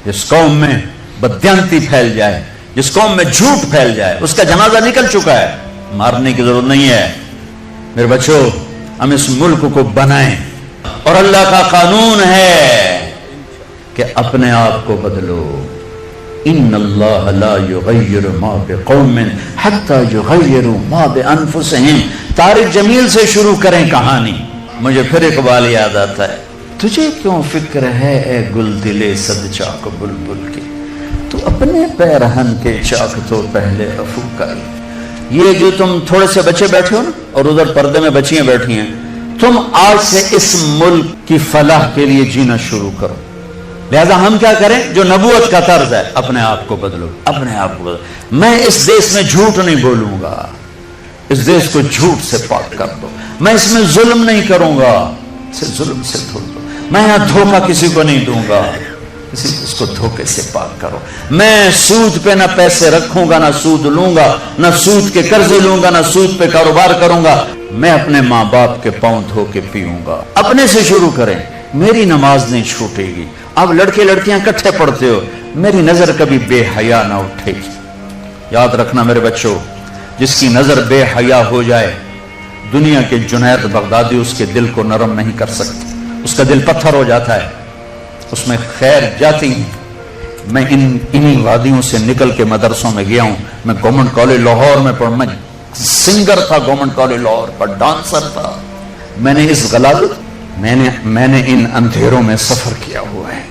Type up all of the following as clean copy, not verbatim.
जिस कौम में बदयांती फैल जाए, जिस कौम में झूठ फैल जाए, उसका जनाजा निकल चुका है, मारने की जरूरत नहीं है। मेरे बच्चों, हम इस मुल्क को बनाएं, और अल्लाह का कानून है कि अपने आप को बदलो। इन्नल्लाह ला युगय्यिरु मा बिक़ौमिन हत्ता युगय्यिरु मा बिअनफुसिहिम। तारिक जमील से शुरू करें कहानी। मुझे फिर इकबाल याद आता है, तुझे क्यों फिक्र है ए गुल दिले सद चाक बुलबुल की, तू अपने पैरहन के चाक तो पहले रफू कर। ये जो तुम थोड़े से बच्चे बैठे हो ना, और उधर पर्दे में बच्चियां बैठी हैं, तुम आज से इस मुल्क की फलाह के लिए जीना शुरू करो। लिहाजा हम क्या करें, जो नबूवत का तर्ज है, अपने आप को बदलो, अपने आप को बदलो। मैं इस देश में झूठ नहीं बोलूंगा, इस देश को झूठ से पाक कर दो। मैं इसमें जुल्म नहीं करूंगा, इसे जुल्म से धो दो। मैं यहां धोखा किसी को नहीं दूंगा, इसको धोखे से पाक करो। मैं सूद पे ना पैसे रखूंगा, ना सूद लूंगा, ना सूद के कर्जे लूंगा, ना सूद पे कारोबार करूंगा। मैं अपने माँ बाप के पांव धो के पीऊंगा। अपने से शुरू करें, मेरी नमाज नहीं छूटेगी। अब लड़के लड़कियां इकट्ठे पढ़ते हो, मेरी नजर कभी बेहया ना उठेगी। याद रखना मेरे बच्चों, जिसकी नजर बेहया हो जाए, दुनिया के जुनैद बगदादी उसके दिल को नरम नहीं कर सकते, उसका दिल पत्थर हो जाता है, उसमें खैर जाती नहीं। मैं इन्हीं वादियों से निकल के मदरसों में गया हूं। मैं गवर्नमेंट कॉलेज लाहौर में पढ़, मैं सिंगर था गवर्नमेंट कॉलेज लाहौर पर, डांसर था। मैंने इस गलाजत मैंने इन अंधेरों में सफर किया हुआ है,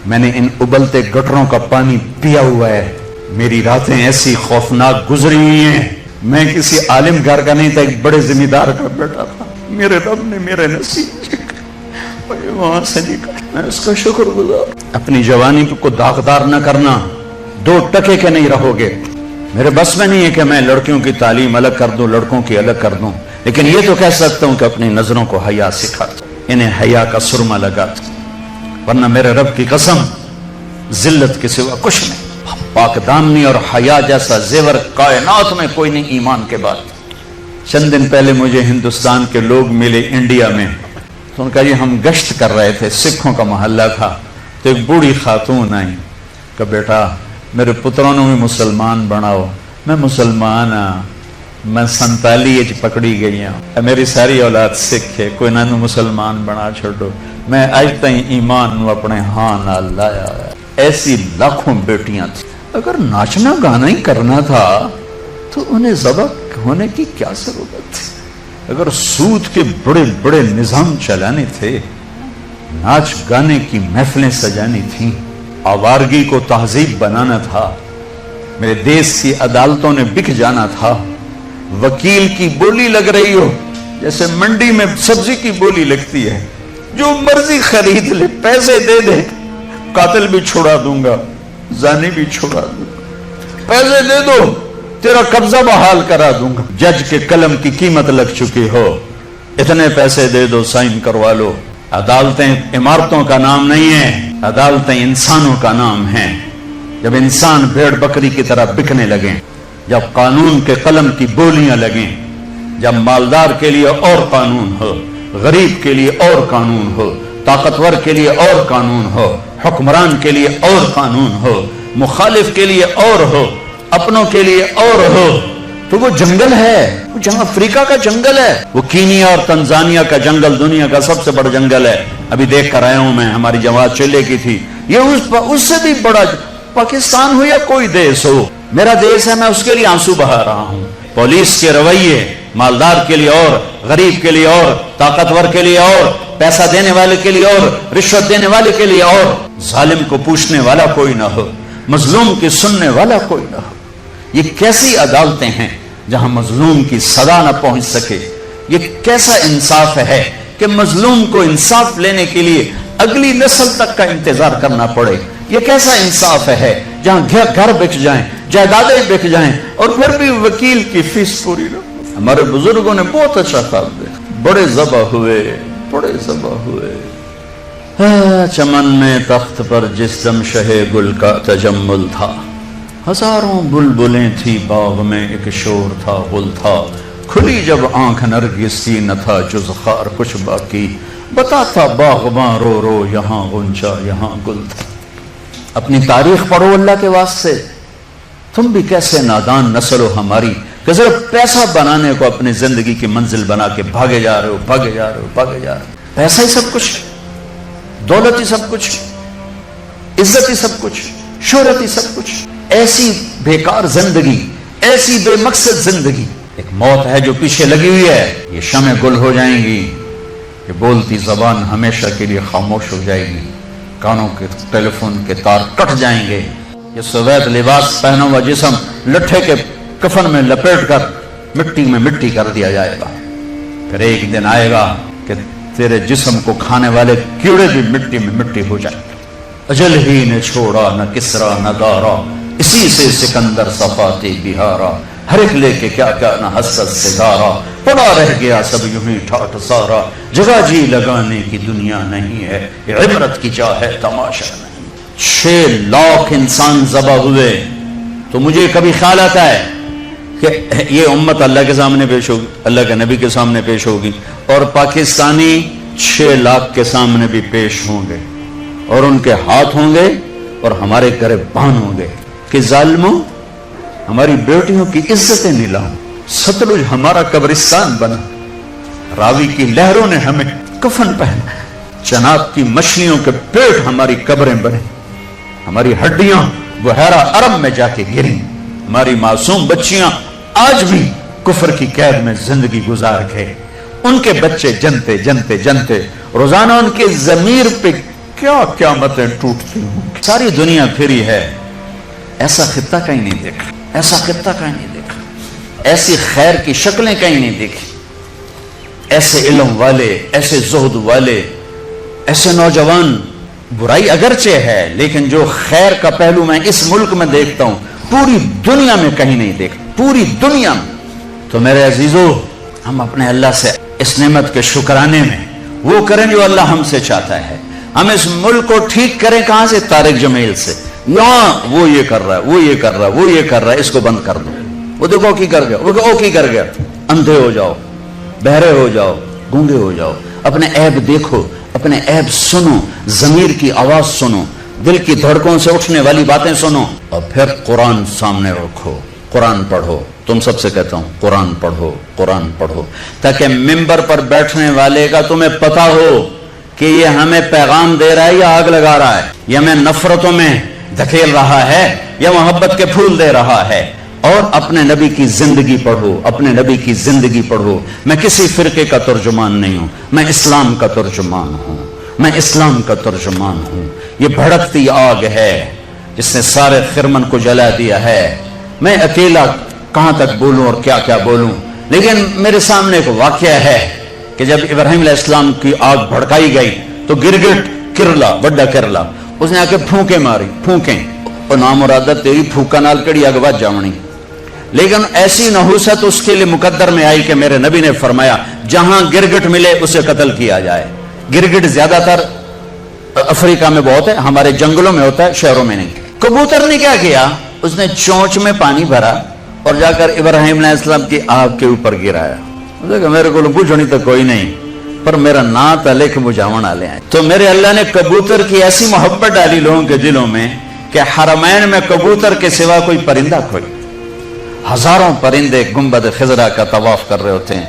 मैंने इन उबलते गटरों का पानी पिया हुआ है। मेरी रातें ऐसी खौफनाक गुजरी हुई हैं। मैं किसी आलिम घर का नहीं था, एक बड़े जिम्मेदार का बेटा था। मेरे रब ने मेरे नसीब वहां से निकल, मैं उसका शुक्रगुजार। अपनी जवानी को दागदार न करना, 2 टके के नहीं रहोगे। मेरे बस में नहीं है कि मैं लड़कियों की तालीम अलग कर दूं, लड़कों की अलग कर दूं, लेकिन ये तो कह सकता हूं कि अपनी नजरों को हया सिखा दूं, इन्हें हया का सुरमा लगा दूं। वरना मेरे रब की कसम, जिल्लत के सिवा कुछ नहीं। पाकदामनी और हया जैसा जेवर कायनात में कोई नहीं ईमान के बाद। चंद दिन पहले मुझे हिंदुस्तान के लोग मिले इंडिया में, तो उनका ये हम गश्त कर रहे थे, सिखों का मोहल्ला था। तो एक बूढ़ी खातून आई कि बेटा मेरे पुत्रों ने भी मुसलमान बनाओ। मैं मुसलमान हाँ, मैं 47 पकड़ी गई हूं, मेरी सारी औलाद सिख है, कोई ना मुसलमान बना छोड़ो। मैं आज तक ईमान अपने हाँ ना लाया। ऐसी लाखों बेटियां थी। अगर नाचना गाना ही करना था तो उन्हें ज़बह होने की क्या जरूरत थी। अगर सूद के बड़े बड़े निजाम चलाने थे, नाच गाने की महफिलें सजानी थी, आवारगी को तहजीब बनाना था, मेरे देश की अदालतों ने बिक जाना था, वकील की बोली लग रही हो जैसे मंडी में सब्जी की बोली लगती है, जो मर्जी खरीद ले, पैसे दे दे, कातिल भी छुड़ा दूंगा, जानी भी छुड़ा दूंगा, पैसे दे दो तेरा कब्जा बहाल करा दूंगा। जज के कलम की कीमत लग चुकी हो, इतने पैसे दे दो, साइन करवा लो। अदालतें इमारतों का नाम नहीं है, अदालतें इंसानों का नाम है। जब इंसान भेड़ बकरी की तरह बिकने लगे, जब कानून के कलम की बोलियां लगें, जब मालदार के लिए और कानून हो, गरीब के लिए और कानून हो, ताकतवर के लिए और कानून हो, हुक्मरान के लिए और कानून हो, मुखालिफ के लिए और हो, अपनों के लिए और हो, तो वो जंगल है, वो जहां अफ्रीका का जंगल है, वो कीनिया और तंजानिया का जंगल दुनिया का सबसे बड़ा जंगल है। अभी देख कर आया हूं मैं, हमारी जमात चिल्ले की थी। ये उससे भी बड़ा, पाकिस्तान हो या कोई देश हो, मेरा देश है, मैं उसके लिए आंसू बहा रहा हूं। पुलिस के रवैये मालदार के लिए और, गरीब के लिए और, ताकतवर के लिए और, पैसा देने वाले के लिए और, रिश्वत देने वाले के लिए और, जालिम को पूछने वाला कोई ना हो, मजलूम की सुनने वाला कोई ना हो। ये कैसी अदालतें हैं जहां मजलूम की सदा न पहुंच सके। ये कैसा इंसाफ है कि मजलूम को इंसाफ लेने के लिए अगली नस्ल तक का इंतजार करना पड़े। ये कैसा इंसाफ है जहां घर बिक जाएं, जायदादें बिक जाएं और फिर भी वकील की फीस पूरी न। हमारे बुजुर्गों ने बहुत अच्छा ख्याल देखा, बड़े ज़बा हुए, बड़े ज़बा हुए। चमन में तख्त पर जिस दम शहे गुल का तजम्मुल था, हजारों बुलबुलें थी बाग में, एक शोर था, गुल था, खुली जब आंख नरगिस सी, न था जुज़ खार कुछ बाकी, बताता बागबां रो रो, यहाँ गुंजा यहाँ गुल था। اپنی تاریخ پڑھو اللہ کے واسطے. تم بھی کیسے نادان نسل ہو ہماری کہ صرف پیسہ بنانے کو اپنی زندگی کی منزل بنا کے بھاگے جا رہے ہو, بھاگے جا رہے ہو, بھاگے جا رہے ہو. پیسہ ہی سب کچھ, دولت ہی سب کچھ, عزت ہی سب کچھ, شہرت ہی سب کچھ. ایسی بیکار زندگی, ایسی بے مقصد زندگی. ایک موت ہے جو پیچھے لگی ہوئی ہے, یہ شمع گل ہو جائیں گی, یہ بولتی زبان ہمیشہ کے لیے خاموش ہو جائے گی, کانوں کے ٹیلی فون کے تار کٹ جائیں گے, یہ سوید لباس پہنا ہوا جسم لٹھے کے کفن میں لپیٹ کر مٹی میں مٹی کر دیا جائے گا. پھر ایک دن آئے گا کہ تیرے جسم کو کھانے والے کیڑے بھی مٹی میں مٹی ہو جائیں گے. اجل ہی نے چھوڑا نہ کسرا نہ دارا, اسی سے سکندر صفاتی بہارا, ہر ایک لے کے کیا کیا نہ حسرت ستارا, پڑا رہ گیا سب یوں ہی ٹھاٹ سارا, جگہ جی لگانے کی دنیا نہیں ہے, یہ عبرت کی جا ہے تماشا نہیں. 6 لاکھ انسان ذبح ہوئے تو مجھے کبھی خیال آتا ہے کہ یہ امت اللہ کے سامنے پیش ہوگی, اللہ کے نبی کے سامنے پیش ہوگی, اور پاکستانی 6 لاکھ کے سامنے بھی پیش ہوں گے, اور ان کے ہاتھ ہوں گے اور ہمارے گریبان ہوں گے کہ ظالموں ہماری بیٹیوں کی عزتیں نیلام, ستلج ہمارا قبرستان بنا, راوی کی لہروں نے ہمیں کفن پہنا, جناب کی مچھلیوں کے پیٹ ہماری قبریں بنے, ہماری ہڈیاں بحیرہ عرب میں جا کے گریں, ہماری معصوم بچیاں آج بھی کفر کی قید میں زندگی گزار گئے, ان کے بچے جنتے جنتے جنتے روزانہ ان کے ضمیر پہ کیا قیامتیں ٹوٹتی ہوں. ساری دنیا پھری ہے, ایسا خطہ کہیں نہیں دیکھا, ایسا خطہ کہیں نہیں دیکھا, ایسی خیر کی شکلیں کہیں نہیں دیکھی, ایسے علم والے, ایسے زہد والے, ایسے نوجوان. برائی اگرچہ ہے لیکن جو خیر کا پہلو میں اس ملک میں دیکھتا ہوں پوری دنیا میں کہیں نہیں دیکھتا, پوری دنیا میں. تو میرے عزیزو, ہم اپنے اللہ سے اس نعمت کے شکرانے میں وہ کریں جو اللہ ہم سے چاہتا ہے. ہم اس ملک کو ٹھیک کریں کہاں سے؟ طارق جمیل سے. یہاں وہ یہ کر رہا ہے, وہ یہ کر رہا ہے, وہ یہ کر رہا ہے, اس کو بند کر دو. وہ دیکھو کی کر گیا, وہ کی کر گیا. اندھے ہو جاؤ, بہرے ہو جاؤ, گونگے ہو جاؤ, اپنے عیب دیکھو, اپنے عیب سنو, ضمیر کی آواز سنو, دل کی دھڑکوں سے اٹھنے والی باتیں سنو, اور پھر قرآن سامنے رکھو, قرآن پڑھو. تم سب سے کہتا ہوں قرآن پڑھو, قرآن پڑھو, تاکہ ممبر پر بیٹھنے والے کا تمہیں پتا ہو کہ یہ ہمیں پیغام دے رہا ہے یا آگ لگا رہا ہے, یہ ہمیں نفرتوں میں دھکیل رہا ہے یا محبت کے پھول دے رہا ہے. اور اپنے نبی کی زندگی پڑھو, اپنے نبی کی زندگی پڑھو. میں کسی فرقے کا ترجمان نہیں ہوں, میں اسلام کا ترجمان ہوں, میں اسلام کا ترجمان ہوں. یہ بھڑکتی آگ ہے جس نے سارے خرمن کو جلا دیا ہے. میں اکیلا کہاں تک بولوں اور کیا کیا بولوں, لیکن میرے سامنے ایک واقعہ ہے کہ جب ابراہیم علیہ السلام کی آگ بھڑکائی گئی تو گرگٹ کرلا, بڑا کرلا, اس نے آ کے پھونکے ماری, پھونکیں, اور نامرادہ تیری پھونکا نال کڑی آگ بات جاونی. لیکن ایسی نحوست اس کے لیے مقدر میں آئی کہ میرے نبی نے فرمایا جہاں گرگٹ ملے اسے قتل کیا جائے. گرگٹ زیادہ تر افریقہ میں بہت ہے, ہمارے جنگلوں میں ہوتا ہے, شہروں میں نہیں. کبوتر نے کیا کیا, اس نے چونچ میں پانی بھرا اور جا کر ابراہیم علیہ السلام کی آگ کے اوپر گرایا. میرے کو پوچھنی تو کوئی نہیں, پر میرا نات لکھ بجھاون والے ہیں. تو میرے اللہ نے کبوتر کی ایسی محبت ڈالی لوگوں کے دلوں میں کہ حرمین میں کبوتر کے سوا کوئی پرندہ کوئی. ہزاروں پرندے گنبد خضرا کا طواف کر رہے ہوتے ہیں,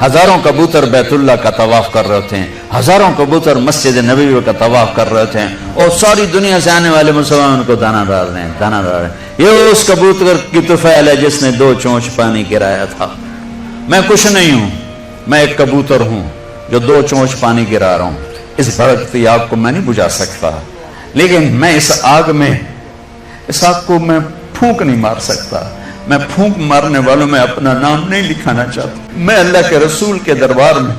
ہزاروں کبوتر بیت اللہ کا طواف کر رہے ہوتے ہیں, ہزاروں کبوتر مسجد نبوی کا طواف کر رہے ہوتے ہیں, اور ساری دنیا سے آنے والے مسلمان کو دانا ڈال رہے ہیں, دانا ڈال رہے ہیں. یہ اس کبوتر کی طفیل ہے جس نے 2 چونچ پانی گرایا تھا. میں کچھ نہیں ہوں, میں ایک کبوتر ہوں جو 2 چونچ پانی گرا رہا ہوں. اس بھڑکتی آگ کو میں نہیں بجھا سکتا, لیکن میں اس آگ کو میں پھونک نہیں مار سکتا. میں پھونک مارنے والوں میں اپنا نام نہیں لکھانا چاہتا. میں اللہ کے رسول کے دربار میں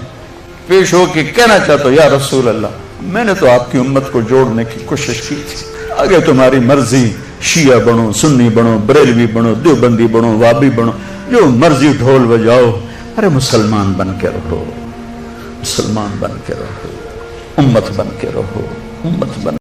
پیش ہو کے کہنا چاہتا ہوں, یا رسول اللہ, میں نے تو آپ کی امت کو جوڑنے کی کوشش کی تھی, آگے تمہاری مرضی, شیعہ بنو, سنی بنو, بریلوی بنو, دیوبندی بنو, وابی بنو, جو مرضی ڈھول بجاؤ. ارے مسلمان بن کے رہو, مسلمان بن کے رہو, امت بن کے رہو, امت بن